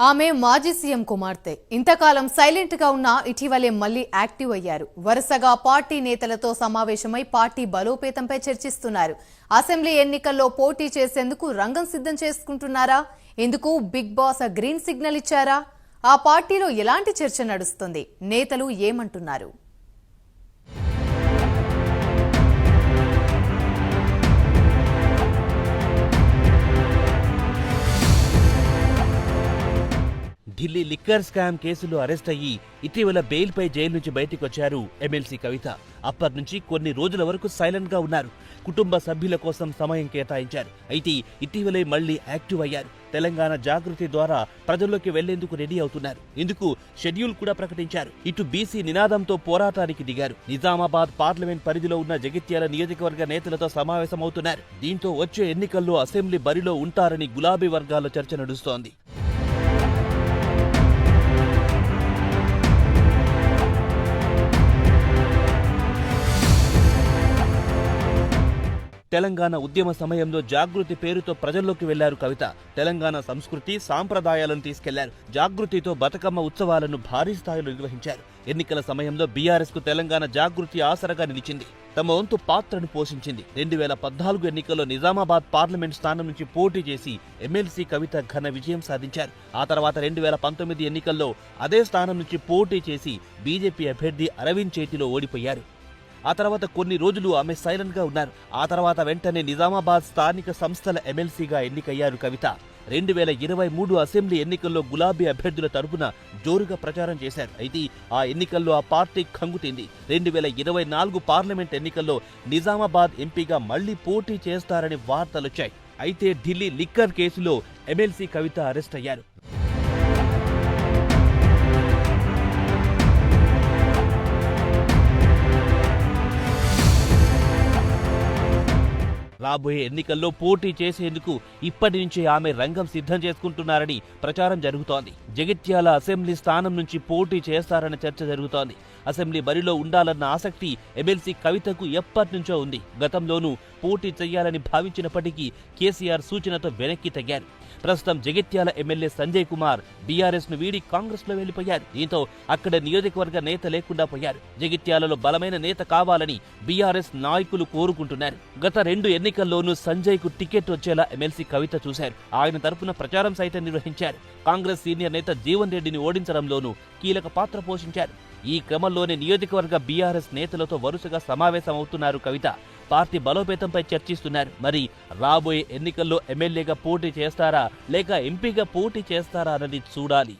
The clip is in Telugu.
ఆమె మాజీ సీఎం కుమార్తె. ఇంతకాలం సైలెంట్ గా ఉన్న ఇటీవలే మళ్లీ యాక్టివ్ అయ్యారు. వరుసగా పార్టీ నేతలతో సమావేశమై పార్టీ బలోపేతంపై చర్చిస్తున్నారు. అసెంబ్లీ ఎన్నికల్లో పోటీ చేసేందుకు రంగం సిద్ధం చేసుకుంటున్నారా? ఇందుకు బిగ్ బాస్ గ్రీన్ సిగ్నల్ ఇచ్చారా? ఆ పార్టీలో ఎలాంటి చర్చ నడుస్తుంది? నేతలు ఏమంటున్నారు? ఢిల్లీ లిక్కర్ స్కామ్ కేసులో అరెస్ట్ అయ్యి ఇటీవల బెయిల్పై జైలు నుంచి బయటికి వచ్చారు ఎమ్మెల్సీ కవిత. అప్పటి నుంచి కొన్ని రోజుల వరకు సైలెంట్ గా ఉన్నారు. కుటుంబ సభ్యుల కోసం సమయం కేటాయించారు. అయితే ఇటీవలే మళ్లీ యాక్టివ్ అయ్యారు. తెలంగాణ జాగృతి ద్వారా ప్రజల్లోకి వెళ్లేందుకు రెడీ అవుతున్నారు. ఇందుకు షెడ్యూల్ కూడా ప్రకటించారు. ఇటు బీసీ నినాదంతో పోరాటానికి దిగారు. నిజామాబాద్ పార్లమెంట్ పరిధిలో ఉన్న జగిత్యాల నియోజకవర్గ నేతలతో సమావేశమవుతున్నారు. దీంతో వచ్చే ఎన్నికల్లో అసెంబ్లీ బరిలో ఉంటారని గులాబీ వర్గాల్లో చర్చ నడుస్తోంది. తెలంగాణ ఉద్యమ సమయంలో జాగృతి పేరుతో ప్రజల్లోకి వెళ్లారు కవిత. తెలంగాణ సంస్కృతి సాంప్రదాయాలను తీసుకెళ్లారు. జాగృతితో బతుకమ్మ ఉత్సవాలను భారీ స్థాయిలో నిర్వహించారు. ఎన్నికల సమయంలో బీఆర్ఎస్ కు తెలంగాణ జాగృతి ఆసరగా నిలిచింది. తమ వంతు పాత్రను పోషించింది. 2014 ఎన్నికల్లో నిజామాబాద్ పార్లమెంట్ స్థానం నుంచి పోటీ చేసి ఎమ్మెల్సీ కవిత ఘన విజయం సాధించారు. ఆ తర్వాత 2019 ఎన్నికల్లో అదే స్థానం నుంచి పోటీ చేసి బీజేపీ అభ్యర్థి అరవింద్ చేతిలో ఓడిపోయారు. ఆ తర్వాత కొన్ని రోజులు ఆమె సైలెంట్ గా ఉన్నారు. ఆ తర్వాత వెంటనే నిజామాబాద్ స్థానిక సంస్థల ఎమ్మెల్సీగా ఎన్నికయ్యారు కవిత. 2023 అసెంబ్లీ ఎన్నికల్లో గులాబీ అభ్యర్థుల తరపున జోరుగా ప్రచారం చేశారు. అయితే ఆ ఎన్నికల్లో ఆ పార్టీ కంగుతింది. 2024 పార్లమెంట్ ఎన్నికల్లో నిజామాబాద్ ఎంపీగా మళ్లీ పోటీ చేస్తారని వార్తలొచ్చాయి. అయితే ఢిల్లీ లిక్కర్ కేసులో ఎమ్మెల్సీ కవిత అరెస్ట్ అయ్యారు. రాబోయే ఎన్నికల్లో పోటీ చేసేందుకు ఇప్పటి నుంచే ఆమె రంగం సిద్ధం చేసుకుంటున్నారని ప్రచారం జరుగుతోంది. జగిత్యాల అసెంబ్లీ స్థానం నుంచి పోటీ చేస్తారన్న చర్చ జరుగుతోంది. అసెంబ్లీ బరిలో ఉండాలన్న ఆసక్తి ఎమ్మెల్సీ కవితకు ఎప్పటి నుంచో ఉంది. గతంలోనూ పోటీ చేయాలని భావించినప్పటికీ కేసీఆర్ సూచనతో వెనక్కి తగ్గారు. ప్రస్తుతం జగిత్యాల ఎమ్మెల్యే సంజయ్ కుమార్ బీఆర్ఎస్ ను వీడి కాంగ్రెస్ లో వెళ్లిపోయారు. దీంతో అక్కడ నియోజకవర్గ నేత లేకుండా పోయారు. జగిత్యాలలో బలమైన నేత కావాలని బీఆర్ఎస్ నాయకులు కోరుకుంటున్నారు. గత 2 ఎన్నికల్లోనూ సంజయ్ కు టికెట్ వచ్చేలా ఎమ్మెల్సీ కవిత చూశారు. ఆయన తరపున ప్రచారం సైతం నిర్వహించారు. కాంగ్రెస్ సీనియర్ నేత జీవన్ రెడ్డిని ఓడించడంలోనూ కీలక పాత్ర పోషించారు. ఈ క్రమంలోనే నియోజకవర్గ బీఆర్ఎస్ నేతలతో వరుసగా సమావేశమవుతున్నారు కవిత. పార్టీ బలోపేతంపై చర్చిస్తున్నారు. మరి రాబోయే ఎన్నికల్లో ఎమ్మెల్యేగా పోటీ చేస్తారా లేక ఎంపీగా పోటీ చేస్తారా అన్నది చూడాలి.